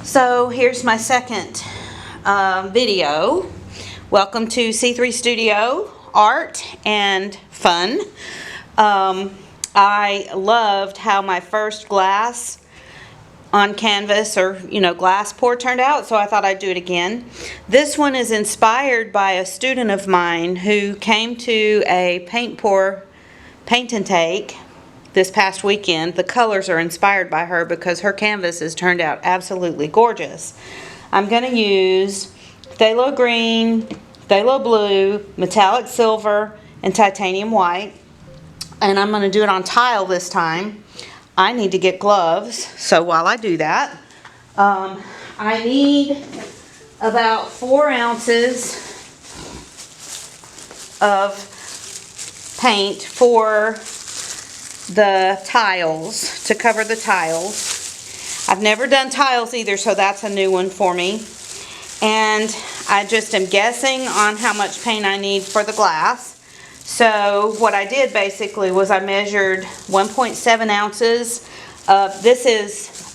So here's my second video. Welcome to C3 Studio Art and Fun. I loved how my first glass on canvas or glass pour turned out, so I thought I'd do it again. This one is inspired by a student of mine who came to a paint and take this past weekend. The colors are inspired by her because her canvas has turned out absolutely gorgeous. I'm going to use phthalo green, phthalo blue, metallic silver, and titanium white. And I'm going to do it on tile this time. I need to get gloves, so while I do that, I need about 4 ounces of paint for the tiles, to cover the tiles. I've never done tiles either, so that's a new one for me. And I just am guessing on how much paint I need for the glass. So what I did basically was I measured 1.7 ounces. This is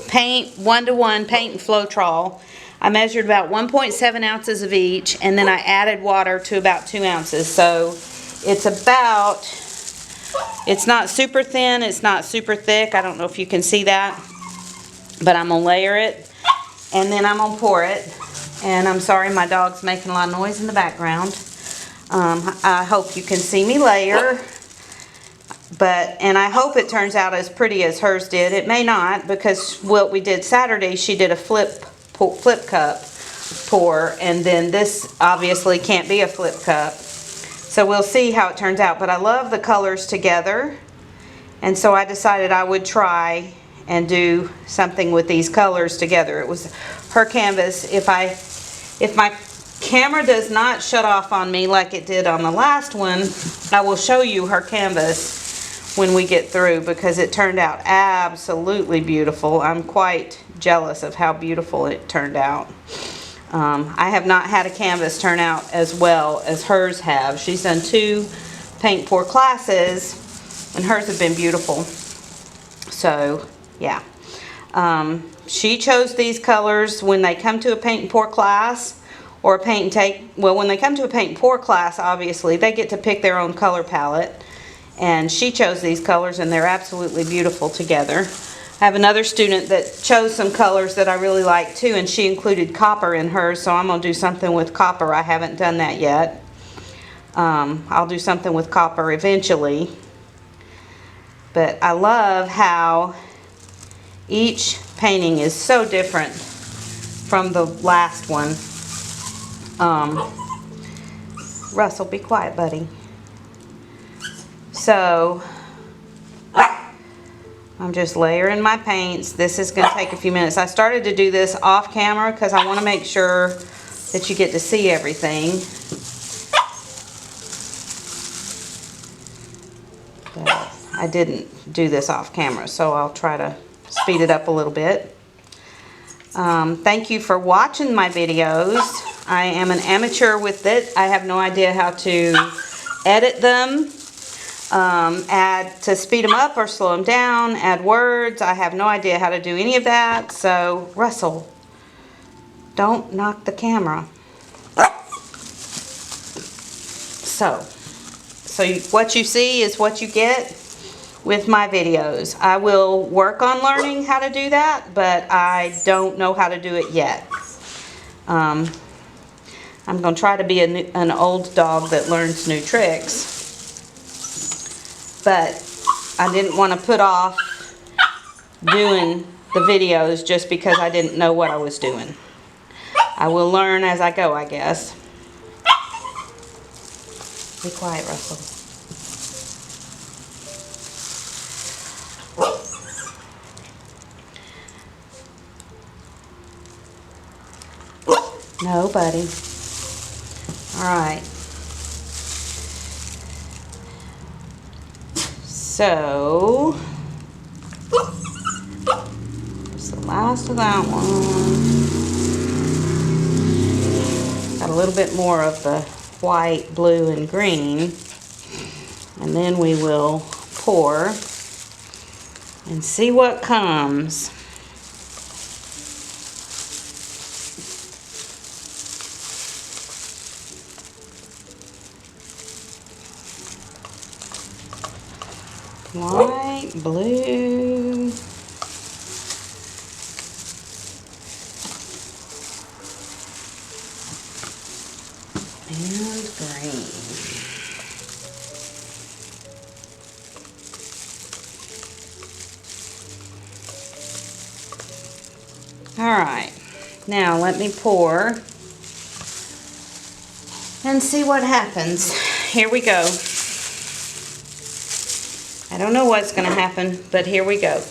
paint, 1-to-1 paint and Floetrol. I measured about 1.7 ounces of each, and then I added water to about 2 ounces. So it's not super thin, it's not super thick. I don't know if you can see that, but I'm gonna layer it and then I'm gonna pour it. And I'm sorry, my dog's making a lot of noise in the background. I hope you can see me layer, and I hope it turns out as pretty as hers did. It may not, because what we did Saturday, she did a flip cup pour, and then this obviously can't be a flip cup. So we'll see how it turns out, but I love the colors together, and so I decided I would try and do something with these colors together. It was her canvas. If my camera does not shut off on me like it did on the last one, I will show you her canvas when we get through, because it turned out absolutely beautiful. I'm quite jealous of how beautiful it turned out. I have not had a canvas turn out as well as hers have. She's done 2 paint pour classes, and hers have been beautiful. So, yeah. She chose these colors when they come to a paint and pour class or a paint and take. Well, when they come to a paint and pour class, obviously, they get to pick their own color palette. And she chose these colors, and they're absolutely beautiful together. I have another student that chose some colors that I really like too, and she included copper in hers, so I'm going to do something with copper. I haven't done that yet. I'll do something with copper eventually. But I love how each painting is so different from the last one. Russell, be quiet, buddy. So I'm just layering my paints. This is going to take a few minutes. I started to do this off camera because I want to make sure that you get to see everything. But I didn't do this off camera, so I'll try to speed it up a little bit. Thank you for watching my videos. I am an amateur with it. I have no idea how to edit them. Add to speed them up or slow them down, add words. I have no idea how to do any of that. So, Russell, don't knock the camera. So what you see is what you get with my videos. I will work on learning how to do that, but I don't know how to do it yet. I'm going to try to be an old dog that learns new tricks. But I didn't want to put off doing the videos just because I didn't know what I was doing. I will learn as I go, I guess. Be quiet, Russell. No, buddy. All right. So, that's the last of that one. Got a little bit more of the white, blue, and green. And then we will pour and see what comes. White, blue, and green. All right, now let me pour and see what happens. Here we go. I don't know what's going to happen, but here we go.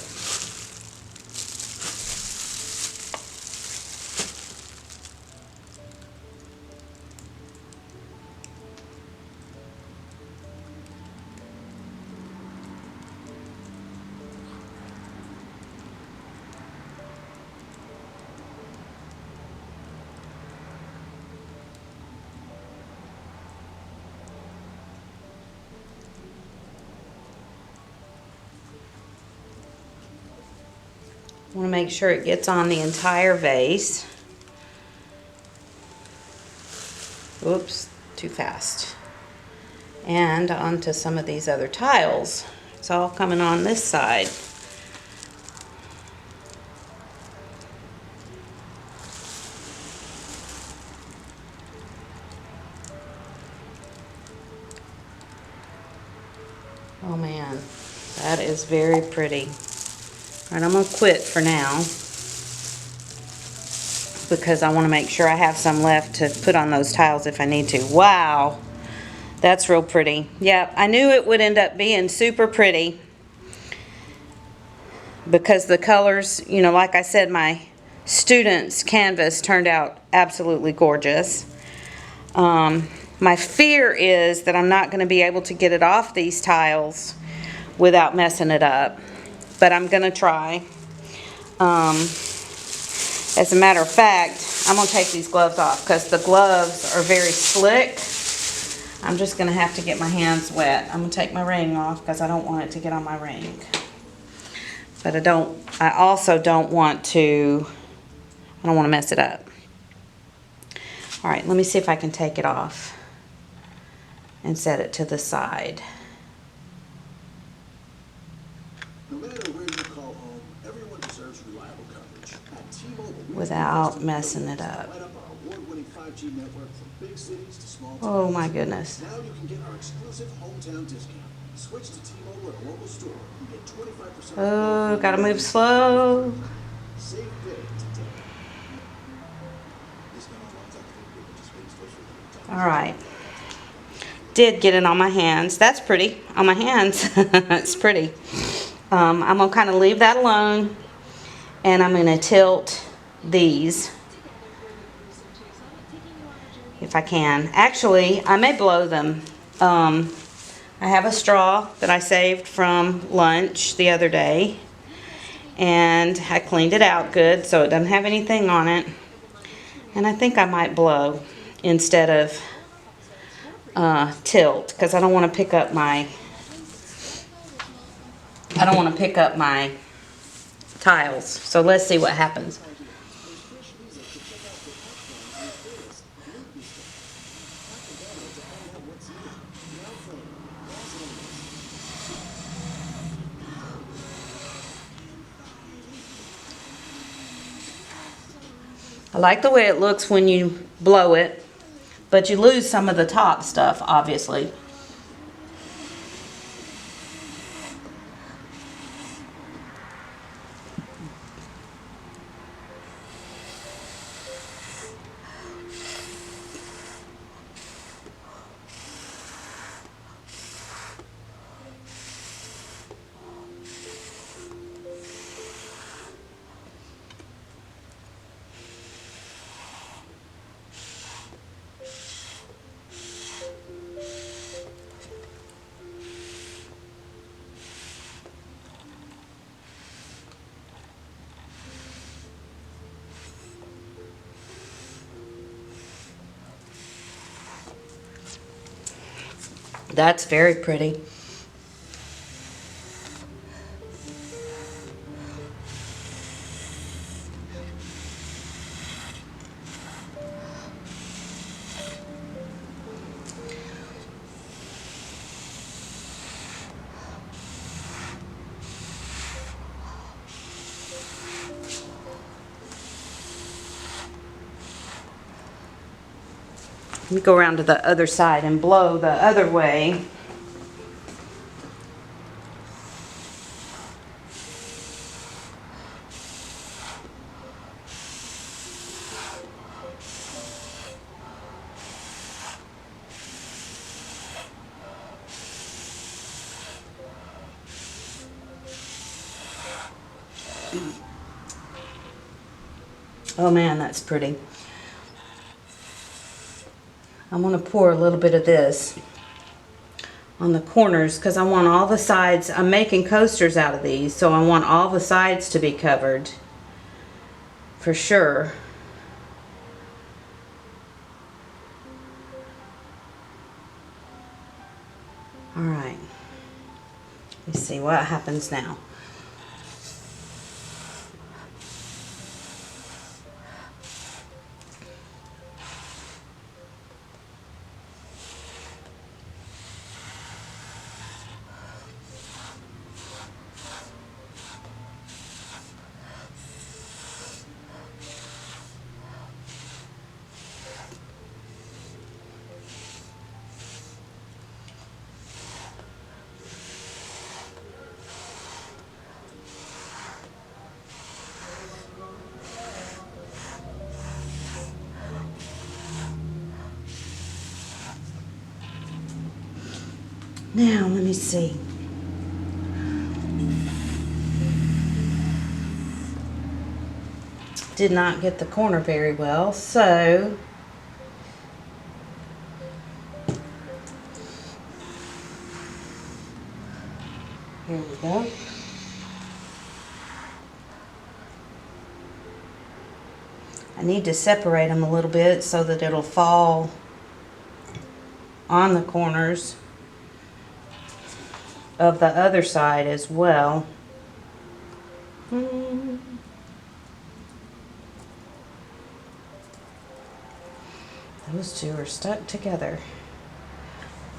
I want to make sure it gets on the entire vase. Oops, too fast. And onto some of these other tiles. It's all coming on this side. Oh man, that is very pretty. All right, I'm gonna quit for now because I want to make sure I have some left to put on those tiles if I need to. Wow, that's real pretty. Yep, I knew it would end up being super pretty because the colors, you know, like I said, my students' canvas turned out absolutely gorgeous. My fear is that I'm not going to be able to get it off these tiles without messing it up. But I'm going to try. As a matter of fact, I'm going to take these gloves off because the gloves are very slick. I'm just going to have to get my hands wet. I'm going to take my ring off because I don't want it to get on my ring. But I also don't want to mess it up. All right, let me see if I can take it off and set it to the side. No matter where you call home, everyone deserves reliable coverage. At T-Mobile, Without messing it up. light up our award-winning 5G network from big cities to small towns. Oh my goodness. Now you can get our exclusive hometown discount. Switch to T-Mobile at a local store and get 25% Oh, gotta move slow. Save big today. This number runs out of just wait for All right. Did get it on my hands. That's pretty. On my hands. It's pretty. I'm going to kind of leave that alone. And I'm going to tilt these. If I can. Actually, I may blow them. I have a straw that I saved from lunch the other day. And I cleaned it out good so it doesn't have anything on it. And I think I might blow instead of tilt because I don't want to pick up my tiles. So let's see what happens. I like the way it looks when you blow it, but you lose some of the top stuff, obviously. That's very pretty. Let me go around to the other side and blow the other way. Oh man, that's pretty. I'm going to pour a little bit of this on the corners because I want all the sides. I'm making coasters out of these, so I want all the sides to be covered for sure. All right. Let's see what happens now. Now, let me see. Did not get the corner very well, so here we go. I need to separate them a little bit so that it'll fall on the corners of the other side as well. Those two are stuck together.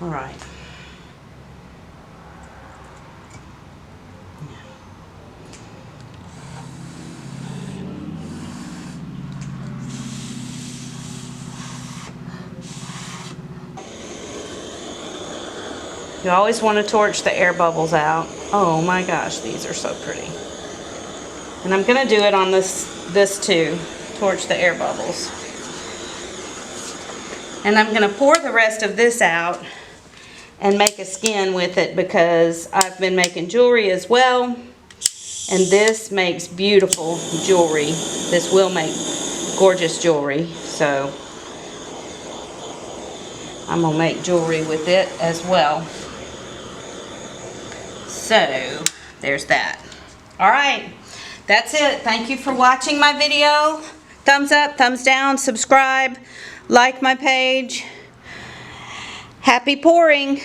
All right. You always want to torch the air bubbles out. Oh my gosh, these are so pretty. And I'm gonna do it on this too. Torch the air bubbles. And I'm gonna pour the rest of this out and make a skin with it because I've been making jewelry as well. And this makes beautiful jewelry. This will make gorgeous jewelry. So I'm gonna make jewelry with it as well. So there's that. All right, that's it. Thank you for watching my video. Thumbs up, thumbs down, subscribe, like my page. Happy pouring.